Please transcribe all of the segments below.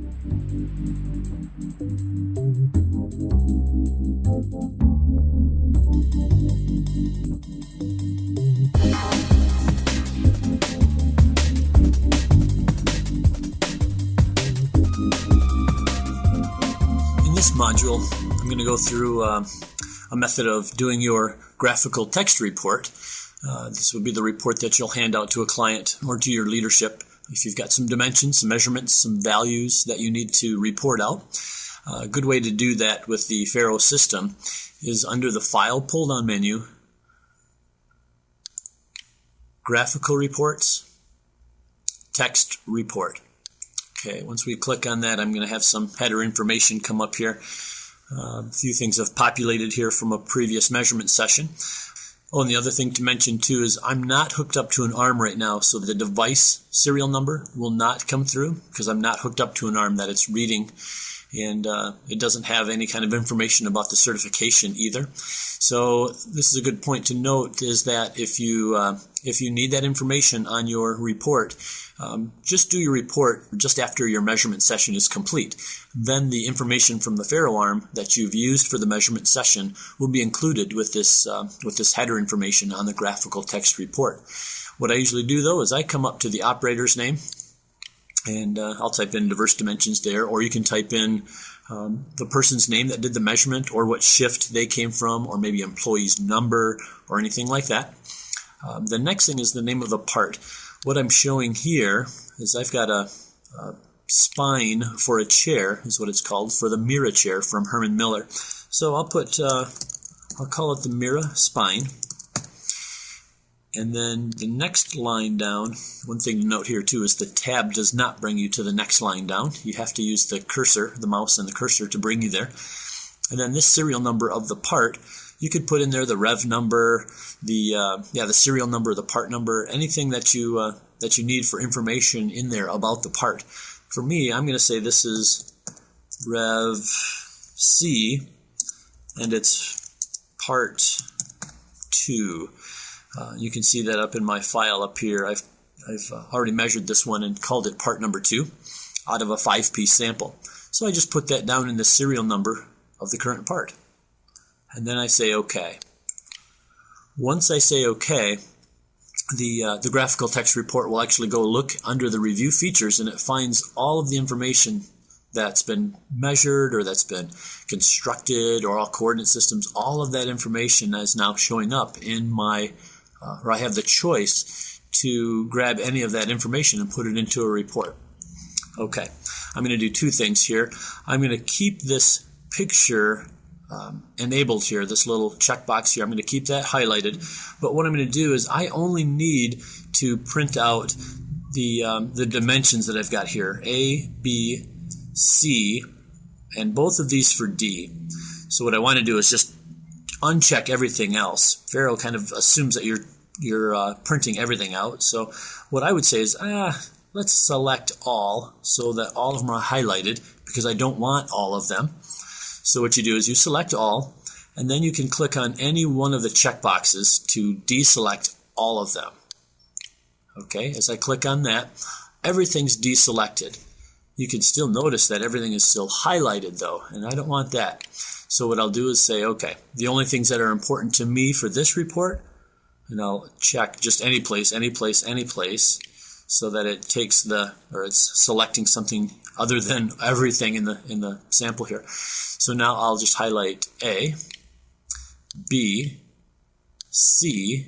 In this module, I'm going to go through a method of doing your graphical text report. This would be the report that you'll hand out to a client or to your leadership if you've got some dimensions, some measurements, some values that you need to report out. A good way to do that with the Faro system is under the File pull-down menu, Graphical Reports, Text Report. Okay, once we click on that, I'm going to have some header information come up here. A few things have populated here from a previous measurement session. Oh, and the other thing to mention too is I'm not hooked up to an arm right now, so the device serial number will not come through because I'm not hooked up to an arm that it's reading, and it doesn't have any kind of information about the certification either. So this is a good point to note, is that if you need that information on your report, just do your report just after your measurement session is complete. Then the information from the Faro arm that you've used for the measurement session will be included with this header information on the graphical text report. What I usually do though is I come up to the operator's name, and I'll type in diverse dimensions there, or you can type in the person's name that did the measurement, or what shift they came from, or maybe employee's number, or anything like that. The next thing is the name of the part. What I'm showing here is I've got a spine for a chair, is what it's called, for the Mira chair from Herman Miller. So I'll call it the Mira spine. And then the next line down, one thing to note here too is the tab does not bring you to the next line down. You have to use the cursor, the mouse and the cursor, to bring you there. And then this serial number of the part, you could put in there the rev number, the serial number, the part number, anything that you need for information in there about the part. For me, I'm going to say this is Rev C, and it's part 2. You can see that up in my file up here. I've already measured this one and called it part number 2 out of a 5-piece sample. So I just put that down in the serial number of the current part. And then I say OK. Once I say OK, the graphical text report will actually go look under the review features, and it finds all of the information that's been measured or that's been constructed, or all coordinate systems. All of that information is now showing up in my, or I have the choice to grab any of that information and put it into a report. Okay, I'm going to do two things here. I'm going to keep this picture enabled here, this little checkbox here. I'm going to keep that highlighted. But what I'm going to do is I only need to print out the dimensions that I've got here, A, B, C, and both of these for D. So what I want to do is just uncheck everything else. Faro kind of assumes that you're printing everything out. So what I would say is, let's select all so that all of them are highlighted, because I don't want all of them. So what you do is you select all, and then you can click on any one of the checkboxes to deselect all of them. Okay, as I click on that, everything's deselected. You can still notice that everything is still highlighted though, and I don't want that. So what I'll do is say, okay, the only things that are important to me for this report, and I'll check just any place, so that it takes it's selecting something other than everything in the sample here. So now I'll just highlight A, B, C,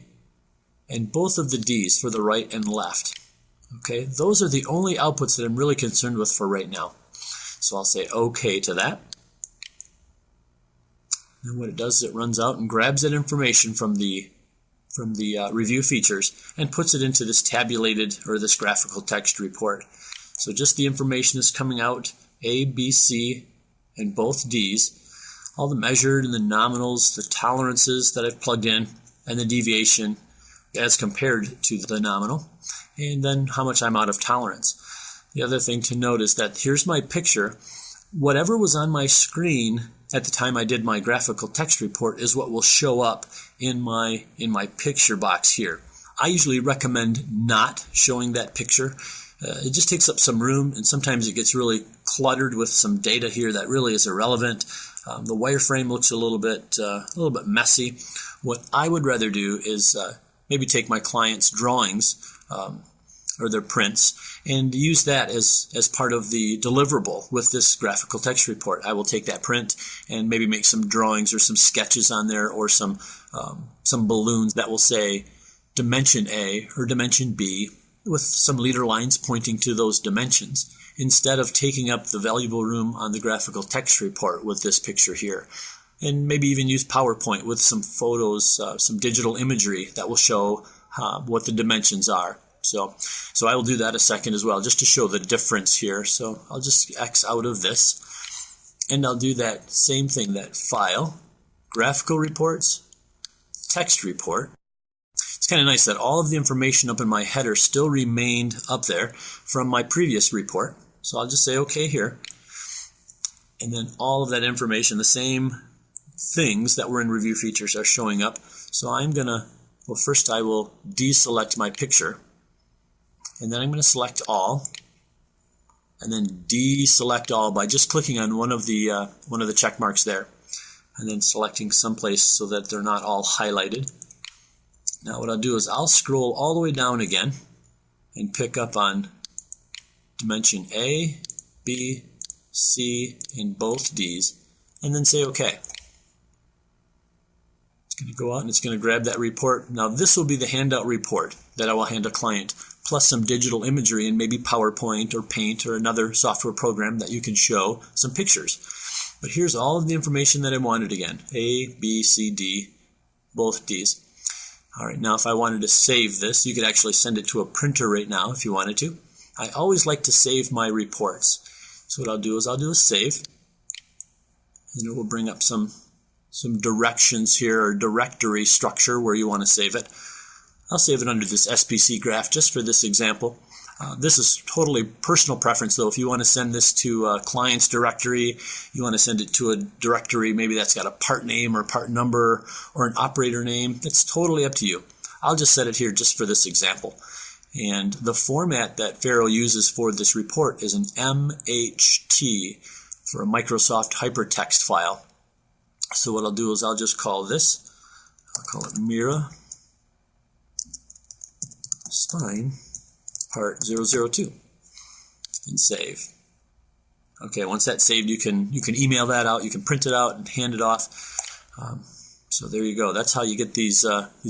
and both of the D's for the right and left. Okay, those are the only outputs that I'm really concerned with for right now. So I'll say OK to that. And what it does is it runs out and grabs that information from the review features and puts it into this tabulated, or this graphical text report. So just the information is coming out, A, B, C, and both D's. All the measured and the nominals, the tolerances that I've plugged in, and the deviation as compared to the nominal, and then how much I'm out of tolerance. The other thing to note is that here's my picture. Whatever was on my screen at the time I did my graphical text report is what will show up in my picture box here. I usually recommend not showing that picture. It just takes up some room, and sometimes it gets really cluttered with some data here that really is irrelevant. The wireframe looks a little bit messy. What I would rather do is maybe take my client's drawings or their prints and use that as part of the deliverable with this graphical text report. I will take that print and maybe make some drawings or some sketches on there, or some balloons that will say dimension A or dimension B with some leader lines pointing to those dimensions, instead of taking up the valuable room on the graphical text report with this picture here. And maybe even use PowerPoint with some photos, some digital imagery that will show what the dimensions are. So I will do that a second as well, just to show the difference here. So I'll just X out of this, and I'll do that same thing, that File, Graphical Reports, Text Report. It's kind of nice that all of the information up in my header still remained up there from my previous report. So I'll just say OK here. And then all of that information, the same things that were in Review Features, are showing up. So I'm going to, well, first I will deselect my picture. And then I'm going to select all, and then deselect all by just clicking on one of the check marks there, and then selecting someplace so that they're not all highlighted. Now what I'll do is I'll scroll all the way down again and pick up on dimension A, B, C, and both D's, and then say OK. It's going to go out and it's going to grab that report. Now this will be the handout report that I will hand a client, plus some digital imagery and maybe PowerPoint or Paint or another software program that you can show some pictures. But here's all of the information that I wanted again. A, B, C, D, both D's. All right, now if I wanted to save this, you could actually send it to a printer right now if you wanted to. I always like to save my reports. So what I'll do is I'll do a save, and it will bring up some directions here, or directory structure where you want to save it. I'll save it under this SPC graph just for this example. This is totally personal preference, though. If you want to send this to a client's directory, you want to send it to a directory maybe that's got a part name or part number or an operator name, it's totally up to you. I'll just set it here just for this example. And the format that Faro uses for this report is an MHT for a Microsoft hypertext file. So what I'll do is I'll just call this, I'll call it Mira Spine Part 002 and save. Okay, once that's saved, you can email that out, you can print it out and hand it off. So there you go. That's how you get these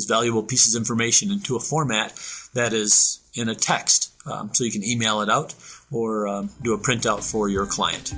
valuable pieces of information into a format that is in a text. So you can email it out or do a printout for your client.